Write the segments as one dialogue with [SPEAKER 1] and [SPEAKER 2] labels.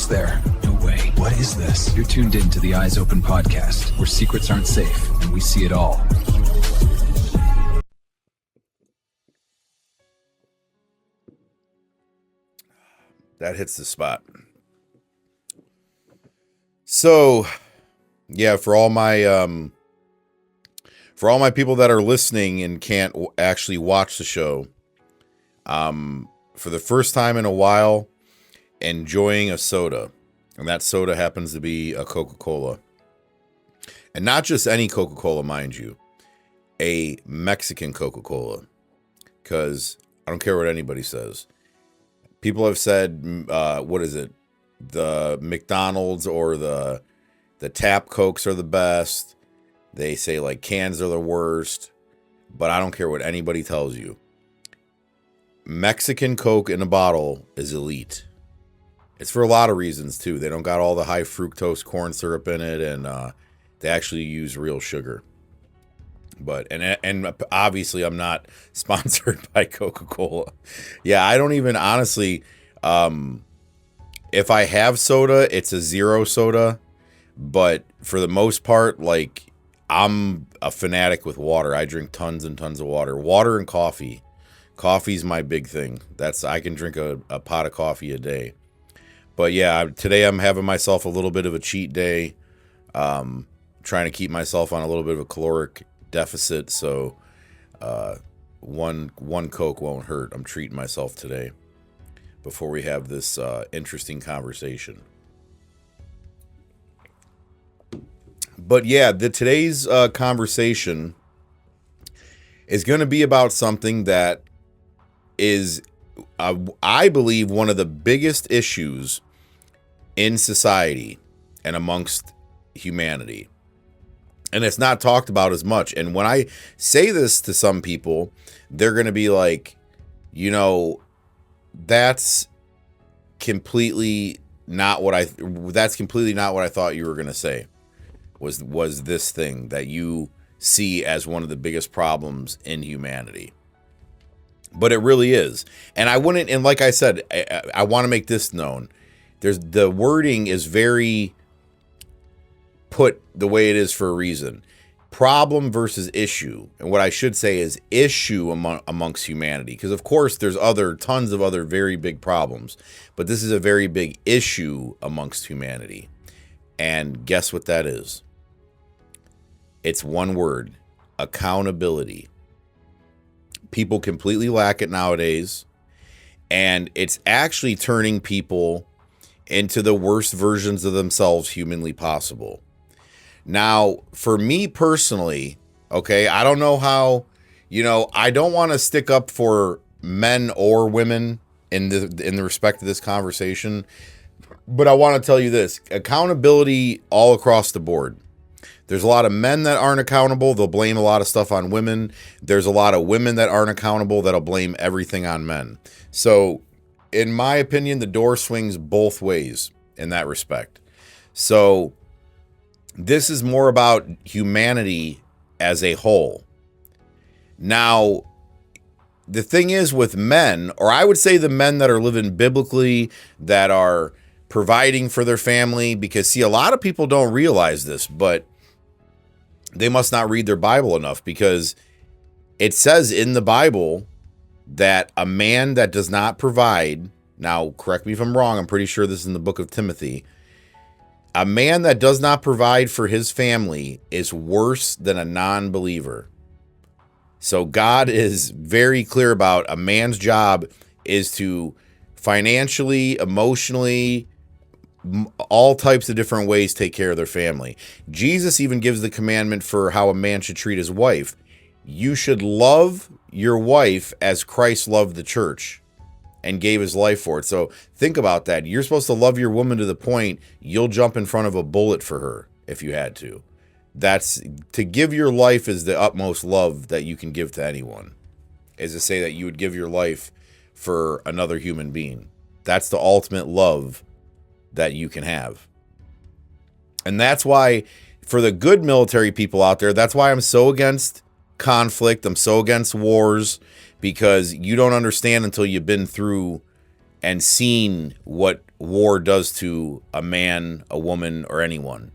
[SPEAKER 1] almost there. No way. What is this? You're tuned in to the Eyes Open podcast, where secrets aren't safe and we see it all.
[SPEAKER 2] That hits the spot. So, yeah, for all my people that are listening and can't actually watch the show, for the first time in a while, enjoying a soda, and that soda happens to be a Coca-Cola, and not just any Coca-Cola, mind you, a Mexican Coca-Cola, because I don't care what anybody says. People have said, what is it? The McDonald's or the tap Cokes are the best. They say like cans are the worst, but I don't care what anybody tells you. Mexican Coke in a bottle is elite. It's for a lot of reasons too. They don't got all the high fructose corn syrup in it, and they actually use real sugar. But and obviously I'm not sponsored by Coca-Cola. Yeah, I don't even honestly. If I have soda, it's a zero soda. But for the most part, like, I'm a fanatic with water. I drink tons and tons of water. Water and coffee. Coffee's my big thing. I can drink a pot of coffee a day. But yeah, today I'm having myself a little bit of a cheat day. Trying to keep myself on a little bit of a caloric deficit, so one Coke won't hurt. I'm treating myself today before we have this interesting conversation. But yeah, today's conversation is going to be about something that is, I believe, one of the biggest issues in society and amongst humanity. And it's not talked about as much. And when I say this to some people, they're going to be like, that's completely not what I thought you were going to say was this thing that you see as one of the biggest problems in humanity. But it really is. And like I said, I want to make this known. The wording is very put the way it is for a reason. Problem versus issue. And what I should say is issue amongst humanity. Because of course there's tons of other very big problems. But this is a very big issue amongst humanity. And guess what that is? It's one word. Accountability. People completely lack it nowadays. And it's actually turning people into the worst versions of themselves humanly possible. Now, for me personally, okay, I don't know how, I don't want to stick up for men or women in the respect of this conversation, but I want to tell you this: accountability all across the board. There's a lot of men that aren't accountable. They'll blame a lot of stuff on women. There's a lot of women that aren't accountable that'll blame everything on men. So, in my opinion, the door swings both ways in that respect. So, this is more about humanity as a whole. Now, the thing is with men, or I would say the men that are living biblically, that are providing for their family, because see, a lot of people don't realize this, but they must not read their Bible enough, because it says in the Bible that a man that does not provide, now correct me if I'm wrong, I'm pretty sure this is in the book of Timothy, a man that does not provide for his family is worse than a non-believer. So God is very clear about a man's job is to financially, emotionally, all types of different ways take care of their family. Jesus even gives the commandment for how a man should treat his wife. You should love your wife as Christ loved the church and gave his life for it. So think about that. You're supposed to love your woman to the point you'll jump in front of a bullet for her if you had to. That's to give your life is the utmost love that you can give to anyone. Is to say that you would give your life for another human being. That's the ultimate love that you can have. And that's why, for the good military people out there, that's why I'm so against conflict. I'm so against wars, because you don't understand until you've been through and seen what war does to a man, a woman, or anyone.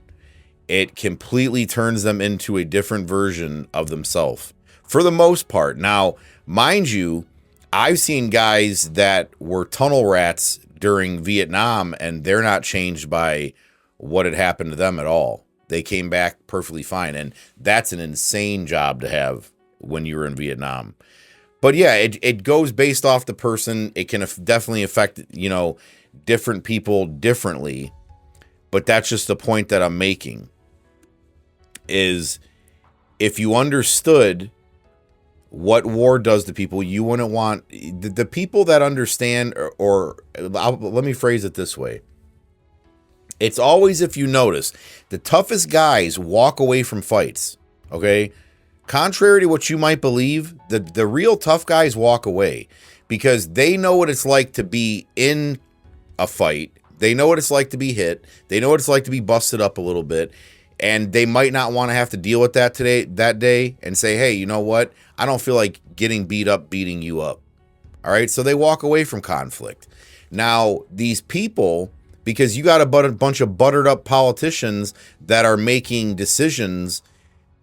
[SPEAKER 2] It completely turns them into a different version of themselves for the most part. Now, mind you, I've seen guys that were tunnel rats during Vietnam, and they're not changed by what had happened to them at all. They came back perfectly fine, and that's an insane job to have when you were in Vietnam. But yeah, it goes based off the person. It can definitely affect, different people differently. But that's just the point that I'm making, is if you understood what war does to people, you wouldn't want the people that understand, or let me phrase it this way. It's always, if you notice, the toughest guys walk away from fights, okay? Contrary to what you might believe, the real tough guys walk away because they know what it's like to be in a fight. They know what it's like to be hit. They know what it's like to be busted up a little bit. And they might not want to have to deal with that day, and say, hey, you know what? I don't feel like getting beat up, beating you up. All right. So they walk away from conflict. Now, these people, because you got a bunch of buttered up politicians that are making decisions.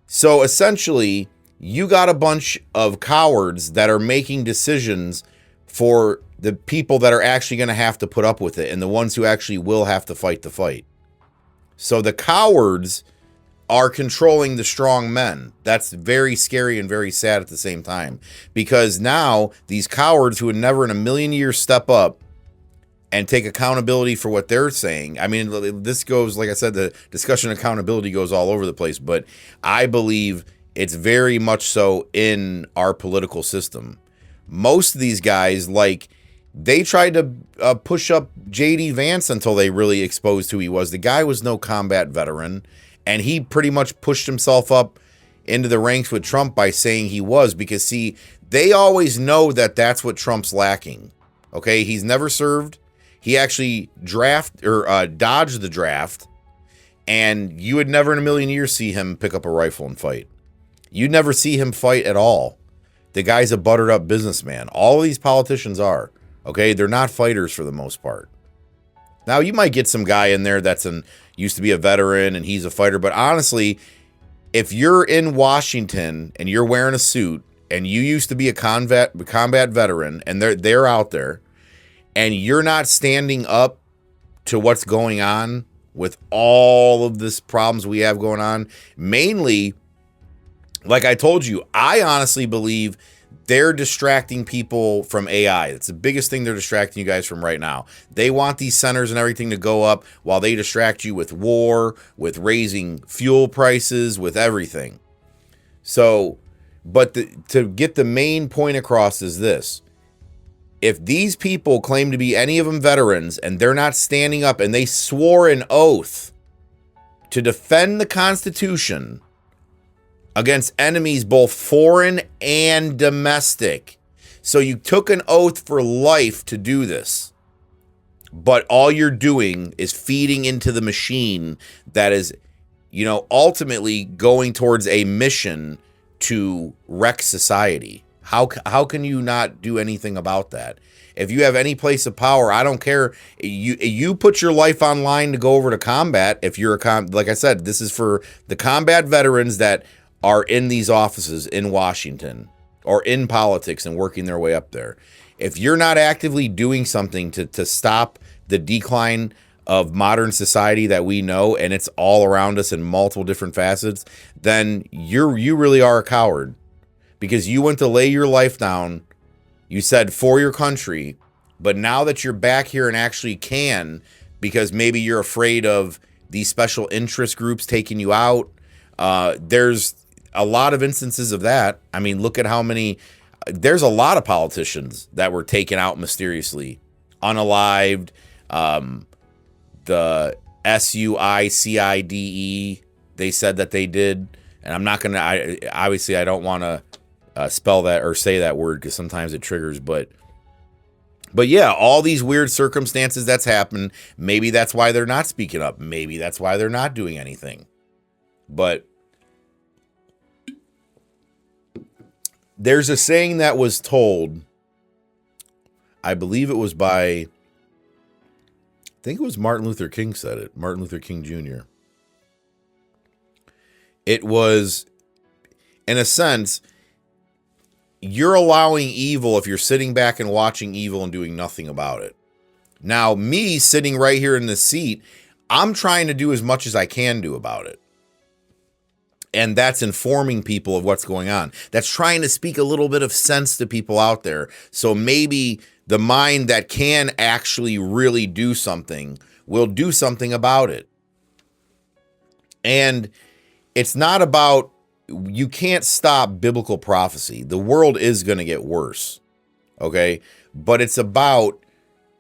[SPEAKER 2] So essentially, you got a bunch of cowards that are making decisions for the people that are actually going to have to put up with it, and the ones who actually will have to fight the fight. So the cowards are controlling the strong men. That's very scary and very sad at the same time, because now these cowards who would never in a million years step up and take accountability for what they're saying. I mean, this goes, like I said, the discussion of accountability goes all over the place, but I believe it's very much so in our political system. Most of these guys, they tried to push up J.D. Vance until they really exposed who he was. The guy was no combat veteran, and he pretty much pushed himself up into the ranks with Trump by saying he was, because, see, they always know that that's what Trump's lacking. Okay, he's never served. He actually dodged the draft, and you would never in a million years see him pick up a rifle and fight. You'd never see him fight at all. The guy's a buttered up businessman. All of these politicians are. Okay, they're not fighters for the most part. Now, you might get some guy in there used to be a veteran and he's a fighter, but honestly, if you're in Washington and you're wearing a suit and you used to be a combat veteran and they're out there and you're not standing up to what's going on with all of this problems we have going on, mainly, like I told you, I honestly believe they're distracting people from AI. It's the biggest thing they're distracting you guys from right now. They want these centers and everything to go up while they distract you with war, with raising fuel prices, with everything. So, but to get the main point across is this. If these people claim to be any of them veterans and they're not standing up and they swore an oath to defend the Constitution against enemies both foreign and domestic. So you took an oath for life to do this. But all you're doing is feeding into the machine that is, ultimately going towards a mission to wreck society. How can you not do anything about that? If you have any place of power, I don't care. You put your life on line to go over to combat. If you're like I said, this is for the combat veterans that are in these offices in Washington or in politics and working their way up there. If you're not actively doing something to stop the decline of modern society that we know, and it's all around us in multiple different facets, then you really are a coward, because you went to lay your life down. You said for your country, but now that you're back here and actually can, because maybe you're afraid of these special interest groups taking you out, there's a lot of instances of that. I mean, look at how many, there's a lot of politicians that were taken out mysteriously, unalived, the SUICIDE, they said that they did, and I'm not going to, obviously I don't want to spell that or say that word because sometimes it triggers, but yeah, all these weird circumstances that's happened, maybe that's why they're not speaking up. Maybe that's why they're not doing anything. But there's a saying that was told, I believe it was by think it was Martin Luther King said it, Martin Luther King Jr. It was, in a sense, you're allowing evil if you're sitting back and watching evil and doing nothing about it. Now, me sitting right here in this seat, I'm trying to do as much as I can do about it. And that's informing people of what's going on. That's trying to speak a little bit of sense to people out there. So maybe the mind that can actually really do something will do something about it. And it's not about, you can't stop biblical prophecy. The world is going to get worse. Okay? But it's about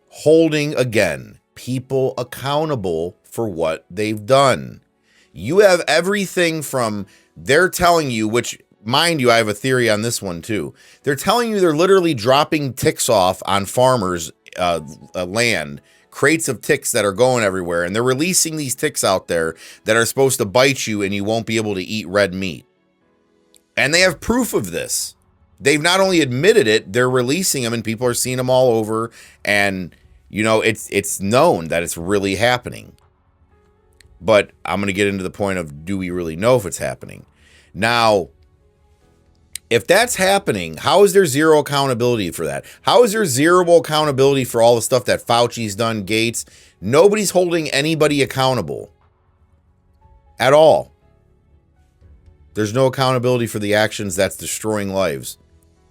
[SPEAKER 2] holding, again, people accountable for what they've done. You have everything from, they're telling you, which, mind you, I have a theory on this one too. They're telling you they're literally dropping ticks off on farmers' land, crates of ticks that are going everywhere, and they're releasing these ticks out there that are supposed to bite you and you won't be able to eat red meat. And they have proof of this. They've not only admitted it, they're releasing them and people are seeing them all over, and it's known that it's really happening. But I'm going to get into the point of, do we really know if it's happening? Now, if that's happening, how is there zero accountability for that? How is there zero accountability for all the stuff that Fauci's done, Gates? Nobody's holding anybody accountable at all. There's no accountability for the actions that's destroying lives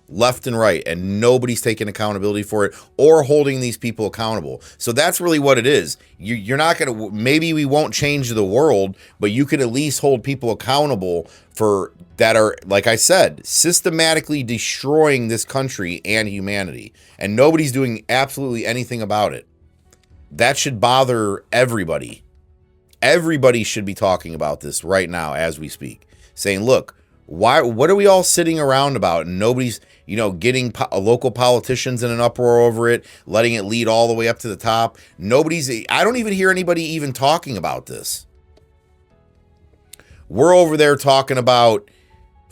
[SPEAKER 2] left and right, and nobody's taking accountability for it or holding these people accountable. So that's really what it is. You're not going to, maybe we won't change the world, but you can at least hold people accountable for that are, like I said, systematically destroying this country and humanity, and nobody's doing absolutely anything about it. That should bother everybody. Everybody should be talking about this right now as we speak, saying, look, what are we all sitting around about? And nobody's, getting local politicians in an uproar over it, letting it lead all the way up to the top. I don't even hear anybody even talking about this. We're over there talking about,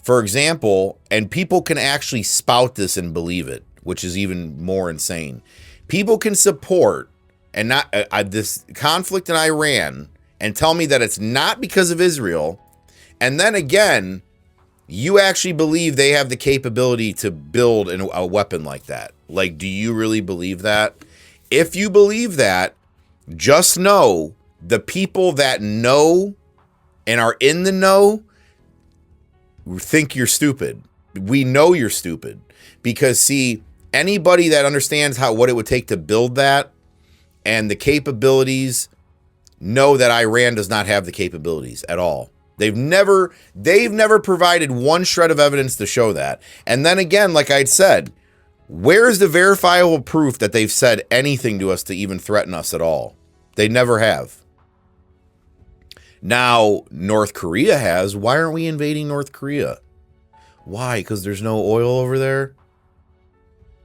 [SPEAKER 2] for example, and people can actually spout this and believe it, which is even more insane. People can support and not this conflict in Iran and tell me that it's not because of Israel. And then again, you actually believe they have the capability to build a weapon like that. Like, do you really believe that? If you believe that, just know the people that know and are in the know think you're stupid. We know you're stupid because, see, anybody that understands what it would take to build that and the capabilities know that Iran does not have the capabilities at all. They've never provided one shred of evidence to show that. And then again, like I'd said, where's the verifiable proof that they've said anything to us to even threaten us at all? They never have. Now, North Korea has. Why aren't we invading North Korea? Why? Because there's no oil over there?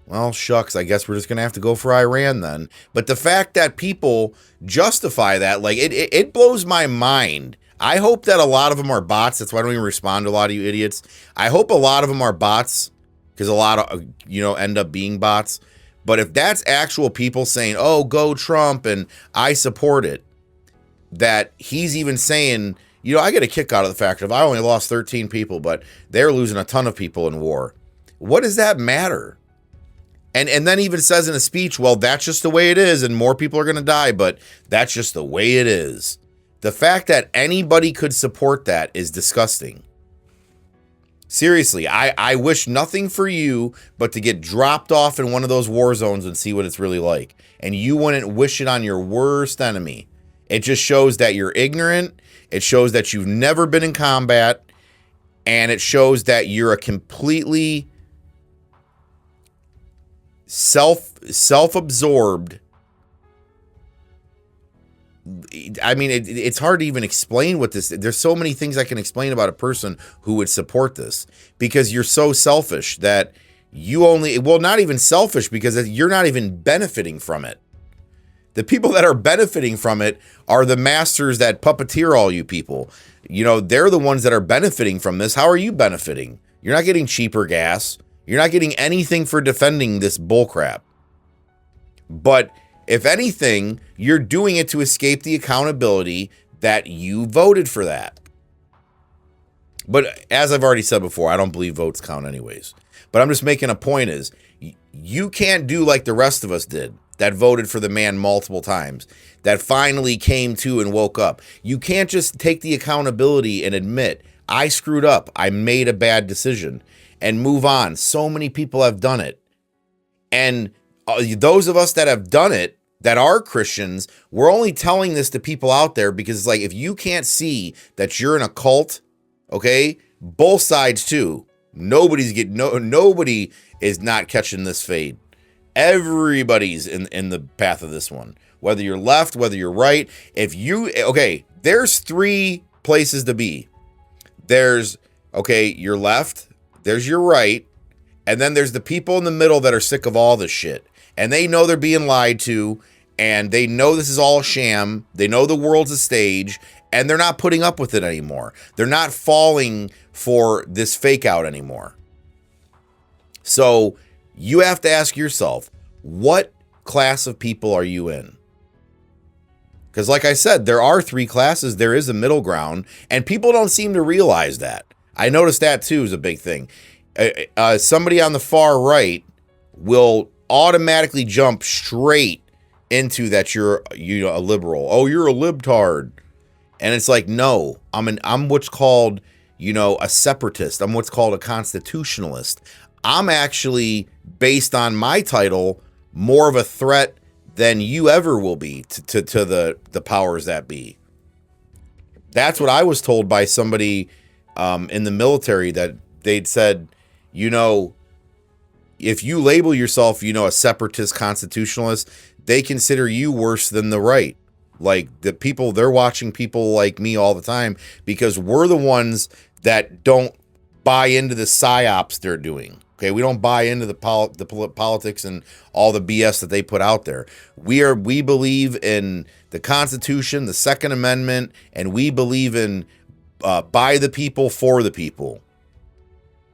[SPEAKER 2] Well, shucks, I guess we're just going to have to go for Iran then. But the fact that people justify that, like, it blows my mind. I hope that a lot of them are bots. That's why I don't even respond to a lot of you idiots. I hope a lot of them are bots because a lot of, end up being bots. But if that's actual people saying, oh, go Trump and I support it, that he's even saying, I get a kick out of the fact of I only lost 13 people, but they're losing a ton of people in war. What does that matter? And then even says in a speech, well, that's just the way it is and more people are going to die, but that's just the way it is. The fact that anybody could support that is disgusting. Seriously, I wish nothing for you but to get dropped off in one of those war zones and see what it's really like. And you wouldn't wish it on your worst enemy. It just shows that you're ignorant. It shows that you've never been in combat. And it shows that you're a completely self-absorbed. I mean, it's hard to even explain what this. There's so many things I can explain about a person who would support this because you're so selfish that not even selfish because you're not even benefiting from it. The people that are benefiting from it are the masters that puppeteer all you people. They're the ones that are benefiting from this. How are you benefiting? You're not getting cheaper gas. You're not getting anything for defending this bullcrap. But If anything, you're doing it to escape the accountability that you voted for that. But as I've already said before, I don't believe votes count anyways. But I'm just making a point is, you can't do like the rest of us did that voted for the man multiple times, that finally came to and woke up. You can't just take the accountability and admit, I screwed up, I made a bad decision, and move on. So many people have done it. And those of us that have done it, that are Christians, we're only telling this to people out there because it's like, if you can't see that you're in a cult, okay, both sides too. Nobody is not catching this fade. Everybody's in the path of this one. Whether you're left, whether you're right. There's 3 places to be. There's, your left, there's your right, and then there's the people in the middle that are sick of all this shit. And they know they're being lied to, and they know this is all a sham. They know the world's a stage, and they're not putting up with it anymore. They're not falling for this fake out anymore. So you have to ask yourself, what class of people are you in? Because like I said, there are 3 classes. There is a middle ground, and people don't seem to realize that. I noticed that too is a big thing. Somebody on the far right will automatically jump straight into that you're a liberal. Oh, you're a libtard. And it's like, no, I'm what's called, a separatist. I'm what's called a constitutionalist. I'm actually, based on my title, more of a threat than you ever will be to the powers that be. That's what I was told by somebody in the military, that they'd said, if you label yourself, a separatist constitutionalist, they consider you worse than the right. Like the people, they're watching people like me all the time because we're the ones that don't buy into the psyops they're doing. Okay, we don't buy into the politics and all the BS that they put out there. We believe in the Constitution, the Second Amendment, and we believe in by the people, for the people.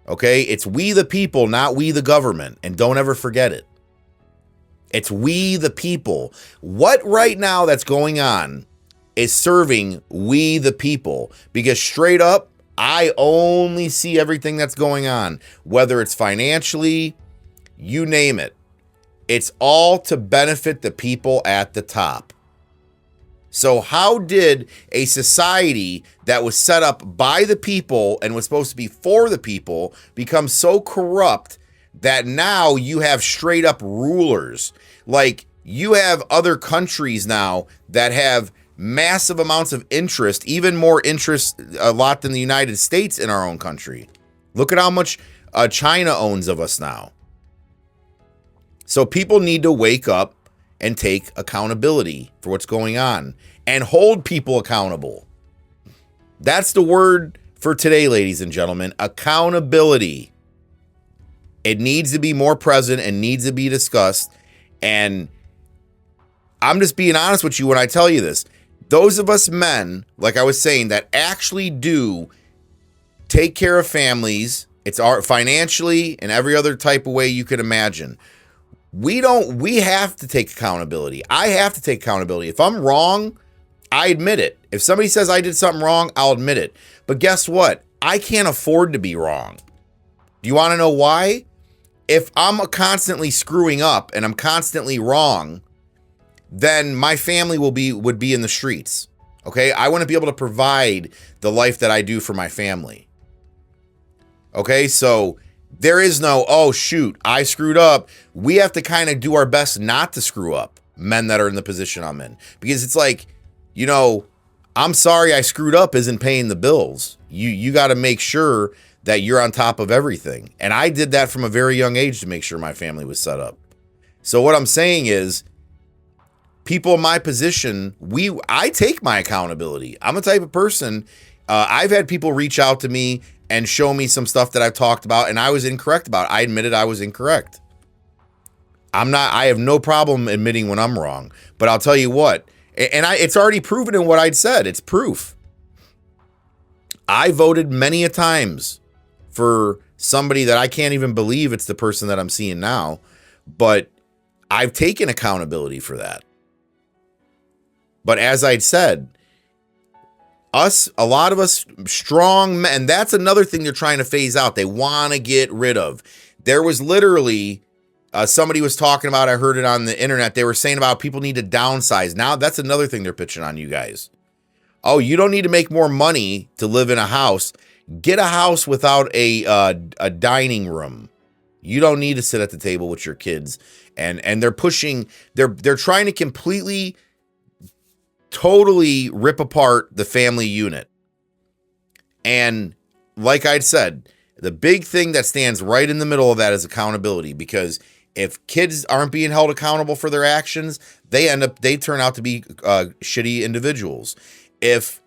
[SPEAKER 2] Okay, it's we the people, not we the government, and don't ever forget it. It's we the people. What right now that's going on is serving we the people, because straight up, I only see everything that's going on, whether it's financially, you name it. It's all to benefit the people at the top. So how did a society that was set up by the people and was supposed to be for the people become so corrupt that now you have straight up rulers? Like, you have other countries now that have massive amounts of interest, even more interest a lot than the United States in our own country. Look at how much China owns of us now. So people need to wake up and take accountability for what's going on and hold people accountable. That's the word for today, ladies and gentlemen. Accountability. It needs to be more present and needs to be discussed. And I'm just being honest with you when I tell you this. Those of us men, like I was saying, that actually do take care of families, it's our financially and every other type of way you can imagine. We have to take accountability. I have to take accountability. If I'm wrong, I admit it. If somebody says I did something wrong, I'll admit it. But guess what? I can't afford to be wrong. Do you want to know why? If I'm constantly screwing up and I'm constantly wrong, then my family would be in the streets. Okay? I want to be able to provide the life that I do for my family. Okay? So there is no, oh shoot, I screwed up. We have to kind of do our best not to screw up, men that are in the position I'm in. Because it's like, I'm sorry I screwed up isn't paying the bills. You got to make sure that you're on top of everything. And I did that from a very young age to make sure my family was set up. So what I'm saying is, people in my position, I take my accountability. I'm a type of person, I've had people reach out to me and show me some stuff that I've talked about and I was incorrect about. I admitted I was incorrect. I have no problem admitting when I'm wrong. But I'll tell you what, and it's already proven in what I'd said. It's proof. I voted many a times for somebody that I can't even believe it's the person that I'm seeing now. But I've taken accountability for that. But as I'd said, a lot of us strong men, and that's another thing they're trying to phase out. They want to get rid of. There was literally somebody was talking about, I heard it on the internet. They were saying about people need to downsize. Now that's another thing they're pitching on you guys. Oh, you don't need to make more money to live in a house. Get a house without a dining room. You don't need to sit at the table with your kids. And they're pushing, they're trying to completely, totally rip apart the family unit. And like I'd said, the big thing that stands right in the middle of that is accountability, because if kids aren't being held accountable for their actions, they turn out to be shitty individuals. If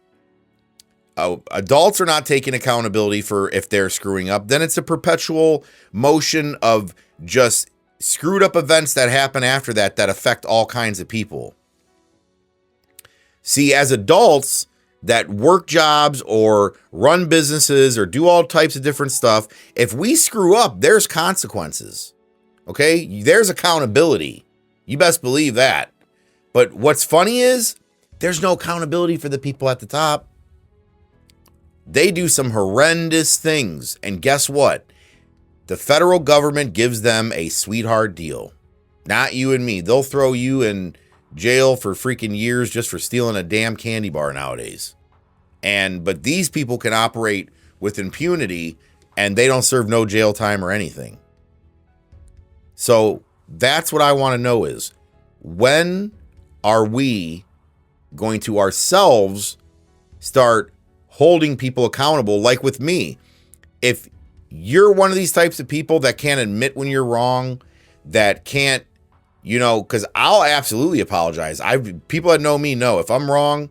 [SPEAKER 2] adults are not taking accountability for if they're screwing up, then it's a perpetual motion of just screwed up events that happen after that affect all kinds of people. See, as adults that work jobs or run businesses or do all types of different stuff, if we screw up, there's consequences. Okay? There's accountability. You best believe that. But what's funny is there's no accountability for the people at the top. They do some horrendous things. And guess what? The federal government gives them a sweetheart deal. Not you and me. They'll throw you in jail for freaking years just for stealing a damn candy bar nowadays. But these people can operate with impunity and they don't serve no jail time or anything. So that's what I want to know is, when are we going to ourselves start holding people accountable? Like with me, if you're one of these types of people that can't admit when you're wrong, that can't, because I'll absolutely apologize. People that know me know if I'm wrong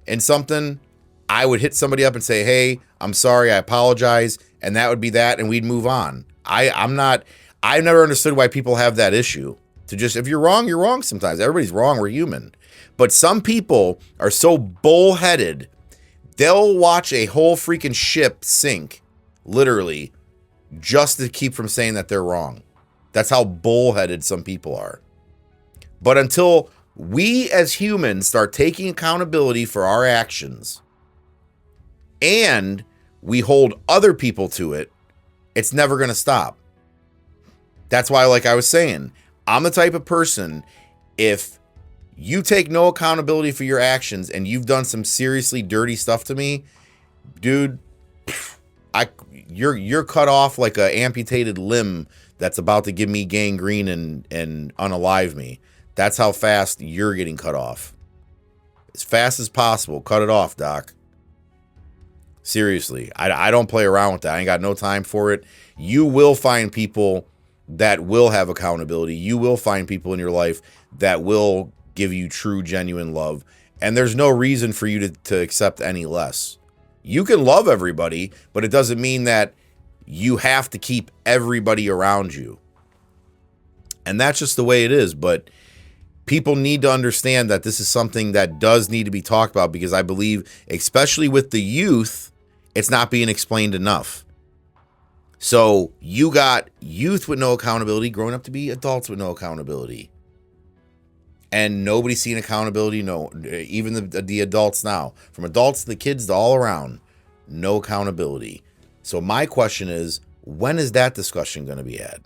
[SPEAKER 2] in something, I would hit somebody up and say, hey, I'm sorry, I apologize. And that would be that. And we'd move on. I've never understood why people have that issue to just, if you're wrong sometimes. Everybody's wrong. We're human. But some people are so bullheaded, they'll watch a whole freaking ship sink, literally, just to keep from saying that they're wrong. That's how bullheaded some people are. But until we as humans start taking accountability for our actions and we hold other people to it, it's never going to stop. That's why, like I was saying, I'm the type of person, if you take no accountability for your actions and you've done some seriously dirty stuff to me, dude, you're cut off like an amputated limb that's about to give me gangrene and unalive me. That's how fast you're getting cut off. As fast as possible, cut it off, Doc. Seriously, I don't play around with that. I ain't got no time for it. You will find people that will have accountability. You will find people in your life that will give you true, genuine love. And there's no reason for you to accept any less. You can love everybody, but it doesn't mean that you have to keep everybody around you. And that's just the way it is. But people need to understand that this is something that does need to be talked about, because I believe, especially with the youth, it's not being explained enough. So you got youth with no accountability growing up to be adults with no accountability. And nobody's seeing accountability. No, even the adults now, from adults to the kids to all around, no accountability. So my question is, when is that discussion going to be had?